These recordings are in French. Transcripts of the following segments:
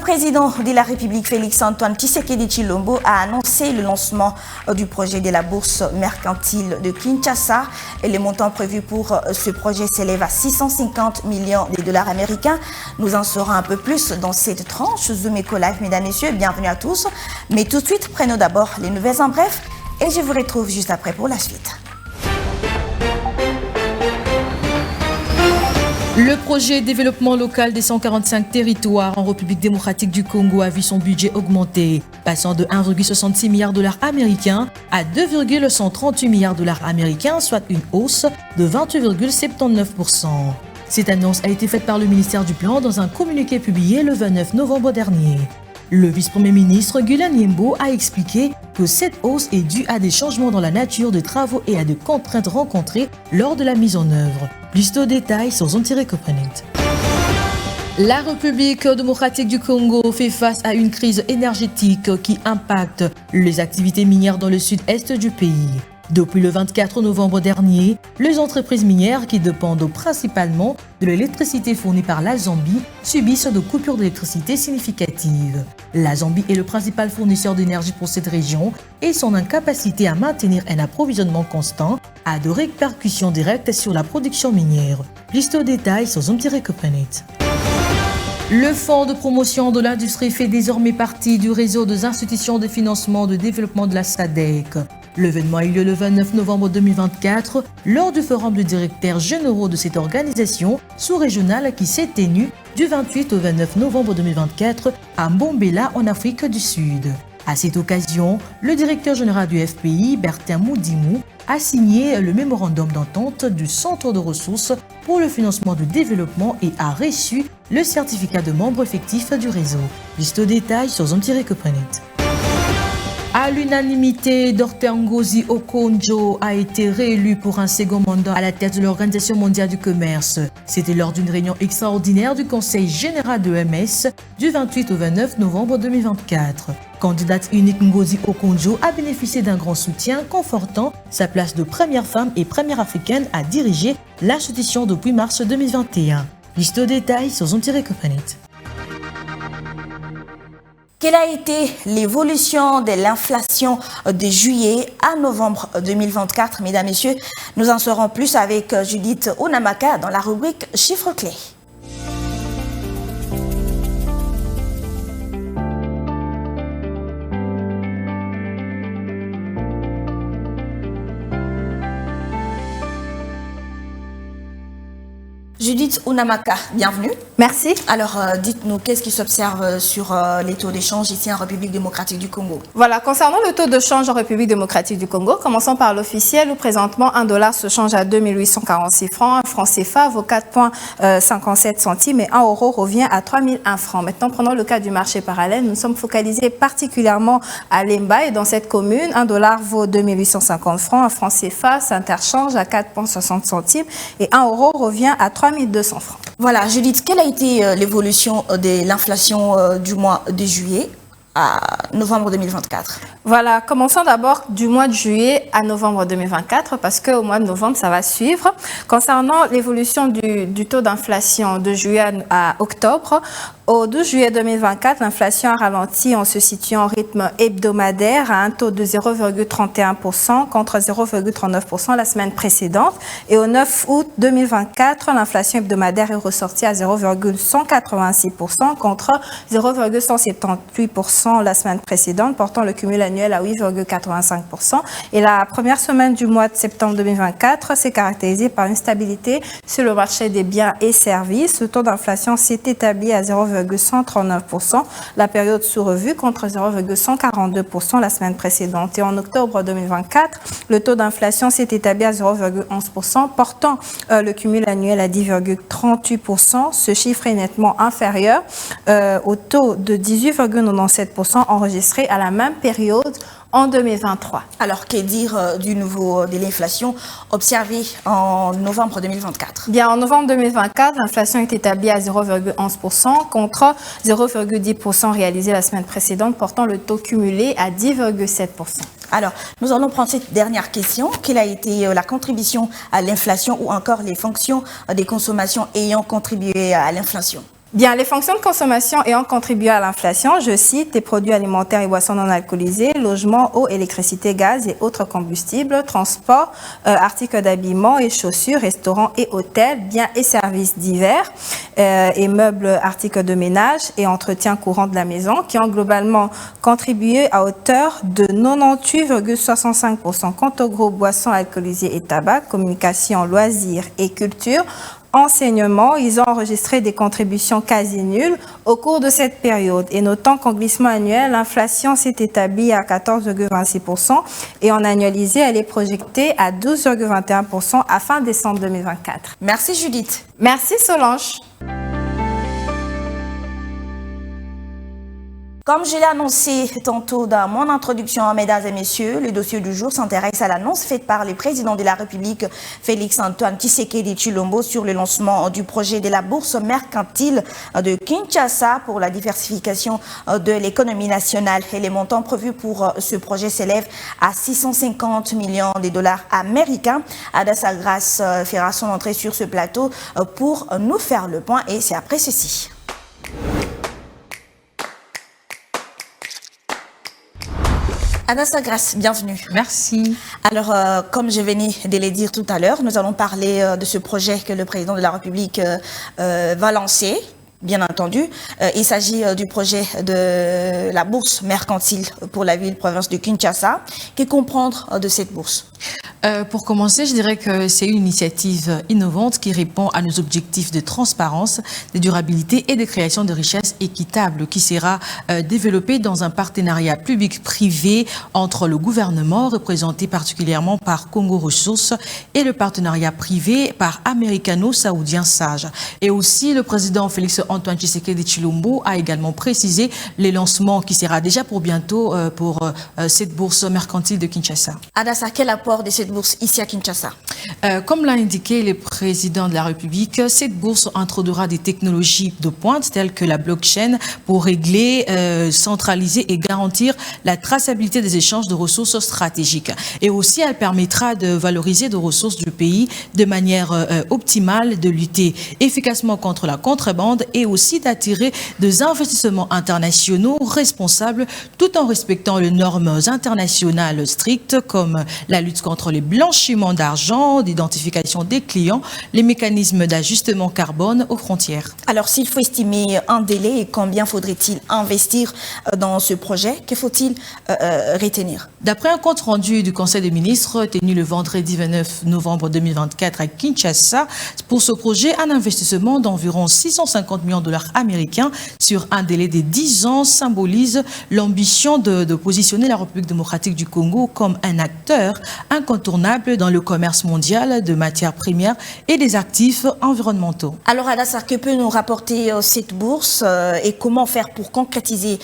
président de la République, Félix-Antoine Tshisekedi Tshilombo, a annoncé le lancement du projet de la bourse mercantile de Kinshasa. Et les montants prévus pour ce projet s'élèvent à 650 millions de dollars américains. Nous en saurons un peu plus dans cette tranche Zoom Eco Live, mesdames et messieurs. Bienvenue à tous. Mais tout de suite, prenons d'abord les nouvelles en bref et je vous retrouve juste après pour la suite. Le projet développement local des 145 territoires en République démocratique du Congo a vu son budget augmenter, passant de 1,66 milliard de dollars américains à 2,138 milliards de dollars américains, soit une hausse de 28,79%. Cette annonce a été faite par le ministère du Plan dans un communiqué publié le 29 novembre dernier. Le vice-premier ministre Gulen Yembo a expliqué que cette hausse est due à des changements dans la nature des travaux et à des contraintes rencontrées lors de la mise en œuvre. Plus de détails sur Zontiré-Coprenit. La République démocratique du Congo fait face à une crise énergétique qui impacte les activités minières dans le sud-est du pays. Depuis le 24 novembre dernier, les entreprises minières qui dépendent principalement de l'électricité fournie par la Zambie subissent de coupures d'électricité significatives. La Zambie est le principal fournisseur d'énergie pour cette région et son incapacité à maintenir un approvisionnement constant a de répercussions directes sur la production minière. Plus de détails sur Zontiré-Coprenit. Le Fonds de promotion de l'industrie fait désormais partie du réseau des institutions de financement de développement de la SADC. L'événement a eu lieu le 29 novembre 2024 lors du forum de directeurs généraux de cette organisation sous-régionale qui s'est tenu du 28 au 29 novembre 2024 à Mbombela en Afrique du Sud. À cette occasion, le directeur général du FPI, Bertin Moudimou, a signé le mémorandum d'entente du Centre de ressources pour le financement du développement et a reçu le certificat de membre effectif du réseau. Plus de détails sur Zontiré-Coprenit. À l'unanimité, Dr Ngozi Okonjo a été réélu pour un second mandat à la tête de l'Organisation mondiale du commerce. C'était lors d'une réunion extraordinaire du Conseil général de l'OMS du 28 au 29 novembre 2024. Candidate unique, Ngozi Okonjo a bénéficié d'un grand soutien, confortant sa place de première femme et première africaine à diriger l'institution depuis mars 2021. Liste de détails sur Zontiré-Coprenit. Quelle a été l'évolution de l'inflation de juillet à novembre 2024, mesdames et messieurs? Nous en saurons plus avec Judith Unamaka dans la rubrique Chiffres clés. Judith Unamaka, bienvenue. Merci. Alors, dites-nous, qu'est-ce qui s'observe sur les taux d'échange ici en République démocratique du Congo? Voilà, concernant le taux de change en République démocratique du Congo, commençons par l'officiel où présentement un dollar se change à 2846 francs, un franc CFA vaut 4,57 centimes et un euro revient à 3001 francs. Maintenant, prenons le cas du marché parallèle. Nous sommes focalisés particulièrement à Lemba et dans cette commune, un dollar vaut 2850 francs, un franc CFA s'interchange à 4,60 centimes et un euro revient à 3200 francs. Voilà, Judith, quelle a été l'évolution de l'inflation du mois de juillet à novembre 2024? Voilà, commençons d'abord du mois de juillet à novembre 2024 parce qu'au mois de novembre, ça va suivre. Concernant l'évolution du taux d'inflation de juillet à octobre, au 12 juillet 2024, l'inflation a ralenti en se situant en rythme hebdomadaire à un taux de 0,31% contre 0,39% la semaine précédente. Et au 9 août 2024, l'inflation hebdomadaire est ressortie à 0,186% contre 0,178% la semaine précédente, portant le cumul annuel à 8,85%. Et la première semaine du mois de septembre 2024 s'est caractérisée par une stabilité sur le marché des biens et services. Le taux d'inflation s'est établi à 0,139% la période sous revue contre 0,142% la semaine précédente. Et en octobre 2024, le taux d'inflation s'est établi à 0,11%, portant le cumul annuel à 10,38%. Ce chiffre est nettement inférieur au taux de 18,97% enregistré à la même période en 2023. Alors, que dire du niveau de l'inflation observée en novembre 2024? Bien, en novembre 2024, l'inflation est établie à 0,11% contre 0,10% réalisé la semaine précédente, portant le taux cumulé à 10,7%. Alors, nous allons prendre cette dernière question. Quelle a été la contribution à l'inflation ou encore les fonctions des consommations ayant contribué à l'inflation? Bien, les fonctions de consommation ayant contribué à l'inflation, je cite, les produits alimentaires et boissons non alcoolisées, logements, eau, électricité, gaz et autres combustibles, transport, articles d'habillement et chaussures, restaurants et hôtels, biens et services divers, et meubles, articles de ménage et entretien courant de la maison, qui ont globalement contribué à hauteur de 98,65%. Quant aux gros boissons alcoolisées et tabac, communication, loisirs et culture, enseignement, ils ont enregistré des contributions quasi nulles au cours de cette période. Et notant qu'en glissement annuel, l'inflation s'est établie à 14,26% et en annualisé, elle est projetée à 12,21% à fin décembre 2024. Merci Judith. Merci Solange. Comme je l'ai annoncé tantôt dans mon introduction, mesdames et messieurs, le dossier du jour s'intéresse à l'annonce faite par le président de la République, Félix-Antoine Tshisekedi Tshilombo, sur le lancement du projet de la bourse mercantile de Kinshasa pour la diversification de l'économie nationale. Et les montants prévus pour ce projet s'élèvent à 650 millions de dollars américains. Adassa Grace fera son entrée sur ce plateau pour nous faire le point et c'est après ceci. Adassa Grace, bienvenue. Merci. Alors, comme je venais de le dire tout à l'heure, nous allons parler de ce projet que le président de la République va lancer. Bien entendu, il s'agit du projet de la bourse mercantile pour la ville-province de Kinshasa. Que comprendre de cette bourse? Pour commencer, je dirais que c'est une initiative innovante qui répond à nos objectifs de transparence, de durabilité et de création de richesses équitables qui sera développée dans un partenariat public-privé entre le gouvernement, représenté particulièrement par Congo Ressources, et le partenariat privé par Américano-Saoudien Sage. Et aussi, le président Félix-Antoine Tshisekedi Tshilombo a également précisé les lancements qui sera déjà pour bientôt pour cette bourse mercantile de Kinshasa. Adassa, quel apport de cette bourse ici à Kinshasa? Comme l'a indiqué le président de la République, cette bourse introduira des technologies de pointe telles que la blockchain pour régler, centraliser et garantir la traçabilité des échanges de ressources stratégiques. Et aussi, elle permettra de valoriser des ressources du pays de manière optimale, de lutter efficacement contre la contrebande et aussi d'attirer des investissements internationaux responsables tout en respectant les normes internationales strictes comme la lutte contre les blanchiments d'argent, d'identification des clients, les mécanismes d'ajustement carbone aux frontières. Alors, s'il faut estimer un délai et combien faudrait-il investir dans ce projet, que faut-il retenir? D'après un compte rendu du Conseil des ministres tenu le vendredi 29 novembre 2024 à Kinshasa, pour ce projet, un investissement d'environ 650 millions de dollars américains sur un délai de 10 ans symbolise l'ambition de positionner la République démocratique du Congo comme un acteur incontournable dans le commerce mondial de matières premières et des actifs environnementaux. Alors Adassa, que peut nous rapporter cette bourse et comment faire pour concrétiser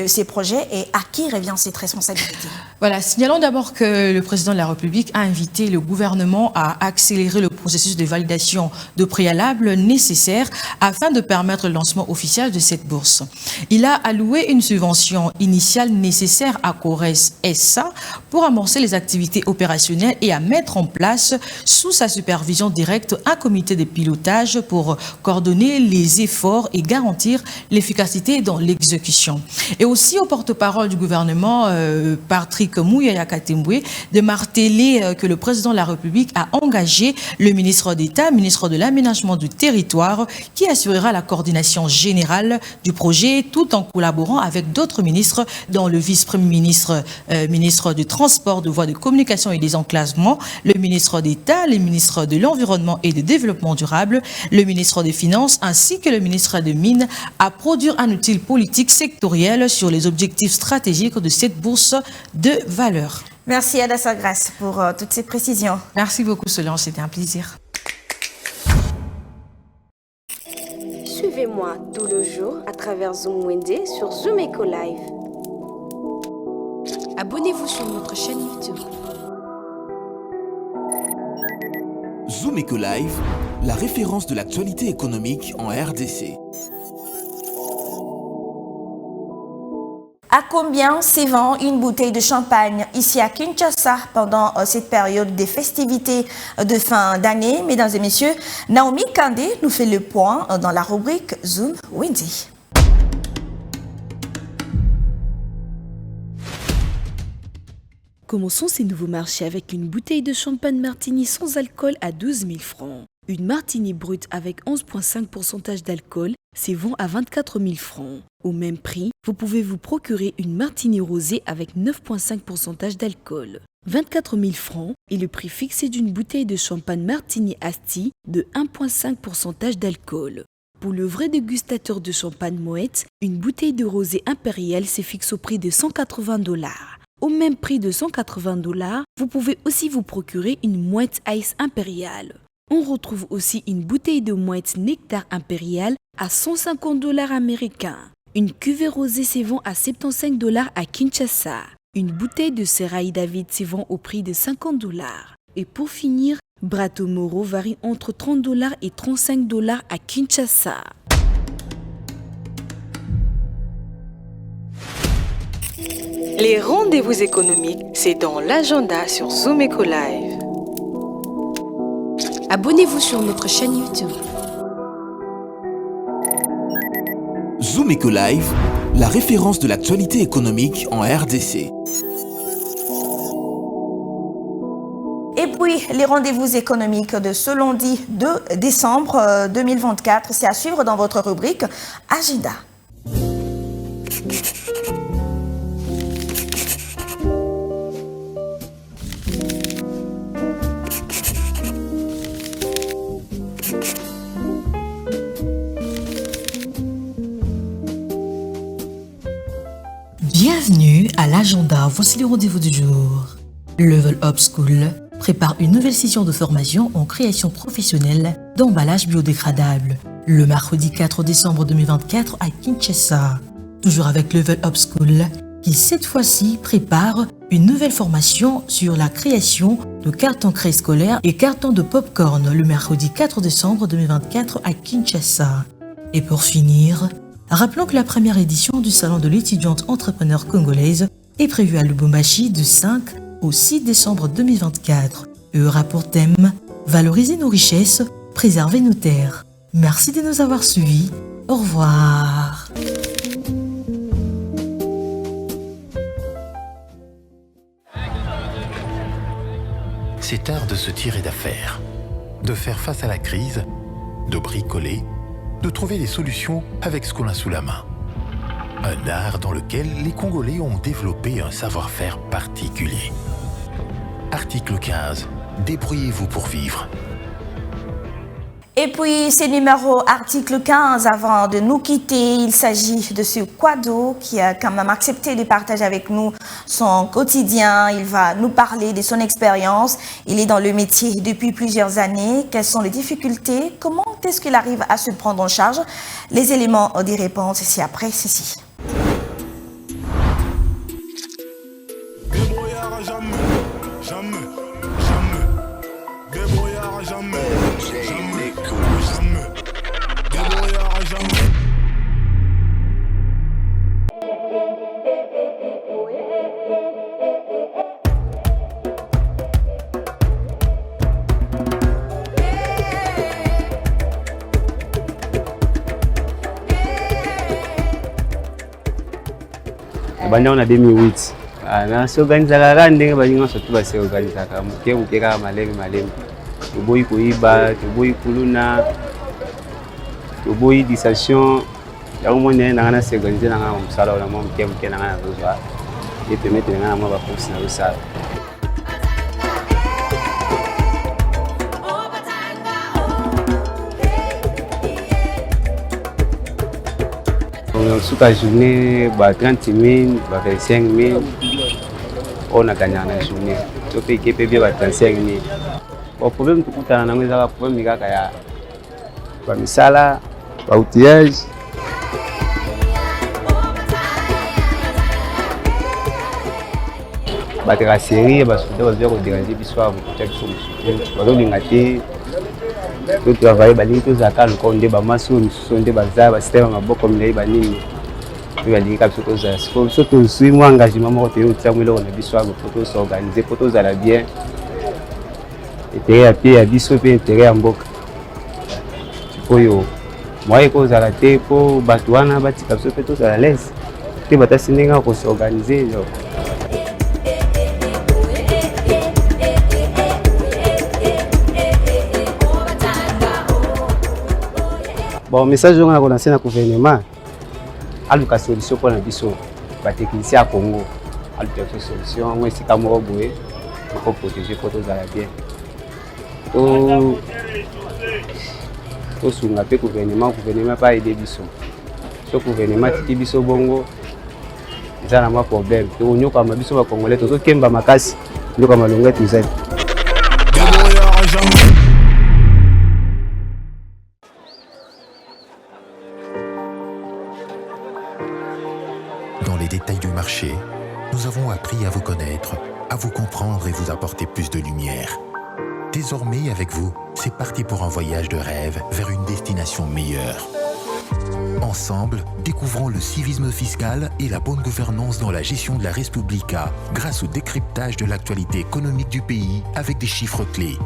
ces projets et à qui revient cette responsabilité? Voilà, signalons d'abord que le président de la République a invité le gouvernement à accélérer le processus de validation de préalables nécessaires afin de permettre le lancement officiel de cette bourse. Il a alloué une subvention initiale nécessaire à Cores SA pour amorcer les activités opérationnelles et à mettre en place, sous sa supervision directe, un comité de pilotage pour coordonner les efforts et garantir l'efficacité dans l'exécution. Et aussi au porte-parole du gouvernement, Patrick Muyaya Katembwe, de marteler que le président de la République a engagé le ministre d'État, ministre de l'Aménagement du Territoire, qui assurera la coordination générale du projet tout en collaborant avec d'autres ministres, dont le vice-premier ministre, ministre du Transport, de voies de communication et des enclavements, le ministre d'État, le ministre de l'Environnement et du Développement durable, le ministre des Finances ainsi que le ministre des Mines à produire un outil politique sectoriel sur les objectifs stratégiques de cette bourse de valeur. Merci Adassa Grace pour toutes ces précisions. Merci beaucoup Solange, c'était un plaisir. Suivez-moi tout le jour à travers Zoom Wende sur Zoom Eco Live. Abonnez-vous sur notre chaîne YouTube. Zoom Eco Live, la référence de l'actualité économique en RDC. À combien se vend une bouteille de champagne ici à Kinshasa pendant cette période des festivités de fin d'année? Mesdames et messieurs, Naomi Kandé nous fait le point dans la rubrique Zoom Wendy. Commençons ces nouveaux marchés avec une bouteille de champagne martini sans alcool à 12 000 francs. Une martini brute avec 11,5% d'alcool se vend à 24 000 francs. Au même prix, vous pouvez vous procurer une martini rosée avec 9,5% d'alcool. 24 000 francs est le prix fixé d'une bouteille de champagne martini Asti de 1,5% d'alcool. Pour le vrai dégustateur de champagne moët, une bouteille de rosé impérial se fixe au prix de $180. Au même prix de $180, vous pouvez aussi vous procurer une Moët Ice impériale. On retrouve aussi une bouteille de Moët Nectar impérial à $150 américains. Une cuvée rosée se vend à $75 à Kinshasa. Une bouteille de Serail David se vend au prix de $50. Et pour finir, Brato Moro varie entre $30 et $35 à Kinshasa. Les rendez-vous économiques, c'est dans l'agenda sur Zoom Eco Live. Abonnez-vous sur notre chaîne YouTube. Zoom Eco Live, la référence de l'actualité économique en RDC. Et puis, les rendez-vous économiques de ce lundi 2 décembre 2024, c'est à suivre dans votre rubrique Agenda. Bienvenue à l'agenda, voici les rendez-vous du jour. Level Up School prépare une nouvelle session de formation en création professionnelle d'emballage biodégradable le mercredi 4 décembre 2024 à Kinshasa. Toujours avec Level Up School qui cette fois-ci prépare une nouvelle formation sur la création de cartons craie scolaires et cartons de popcorn le mercredi 4 décembre 2024 à Kinshasa. Et pour finir, rappelons que la première édition du Salon de l'étudiante entrepreneur congolaise est prévue à Lubumbashi du 5 au 6 décembre 2024 et aura pour thème « Valoriser nos richesses, préserver nos terres ». Merci de nous avoir suivis. Au revoir. C'est art de se tirer d'affaire, de faire face à la crise, de bricoler, de trouver des solutions avec ce qu'on a sous la main. Un art dans lequel les Congolais ont développé un savoir-faire particulier. Article 15. Débrouillez-vous pour vivre. Et puis, c'est numéro article 15 avant de nous quitter. Il s'agit de ce Kwado qui a quand même accepté de partager avec nous son quotidien. Il va nous parler de son expérience. Il est dans le métier depuis plusieurs années. Quelles sont les difficultés? Comment est-ce qu'il arrive à se prendre en charge? Les éléments des réponses ici après ceci. Banda on a 2008 na so organizaka ka ndenge balinga surtout ba se organizaka muke ka malemi toboyi koyiba toboyi kuluna toboyi dissension ya umone na ngana se organizer na ngana musala wala muke na ngana zozwa et permettre na ngana mo ba force na usala Sur la journée, 30 000, 25 000, on a gagné la journée. Tu peux payer 35 000. Le problème, c'est que nous avons un problème de salaire, d'outillage. La série, on va déranger le soir, on travaille bali to zaka lokonde ba maso nsunde baza ba sistema maboko mlei banini Tu vas dire que c'est surtout si moi engagement moi tu es au on a besoin de photos s'organiser photos à la bien et à pied à biso pe intérêt en boca oyo moi et cause à la tête pour batouana bati comme ça photos à l'aise tu vas t'assigner pour s'organiser. Bon message on a lancé na gouvernement aluka solution pour la biso ba technicien à Congo aluka solution moi c'est comme boé pour protéger photos à la bien to sunga pe gouvernement pas aider biso so gouvernement tiki biso bongo ça na ma problème to nyoka ma biso ba congolais to kemba makasi nyoka malonga tuzali. Dans les détails du marché, nous avons appris à vous connaître, à vous comprendre et vous apporter plus de lumière. Désormais, avec vous, c'est parti pour un voyage de rêve vers une destination meilleure. Ensemble, découvrons le civisme fiscal et la bonne gouvernance dans la gestion de la Res Publica grâce au décryptage de l'actualité économique du pays avec des chiffres clés.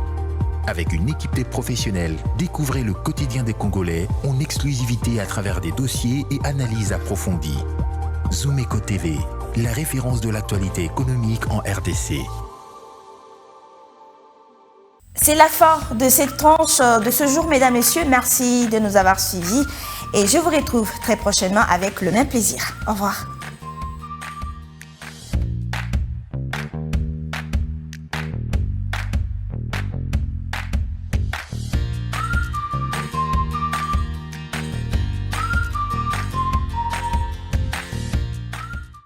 Avec une équipe de professionnels, découvrez le quotidien des Congolais en exclusivité à travers des dossiers et analyses approfondies. Zoomeco TV, la référence de l'actualité économique en RDC. C'est la fin de cette tranche de ce jour, mesdames, messieurs. Merci de nous avoir suivis et je vous retrouve très prochainement avec le même plaisir. Au revoir.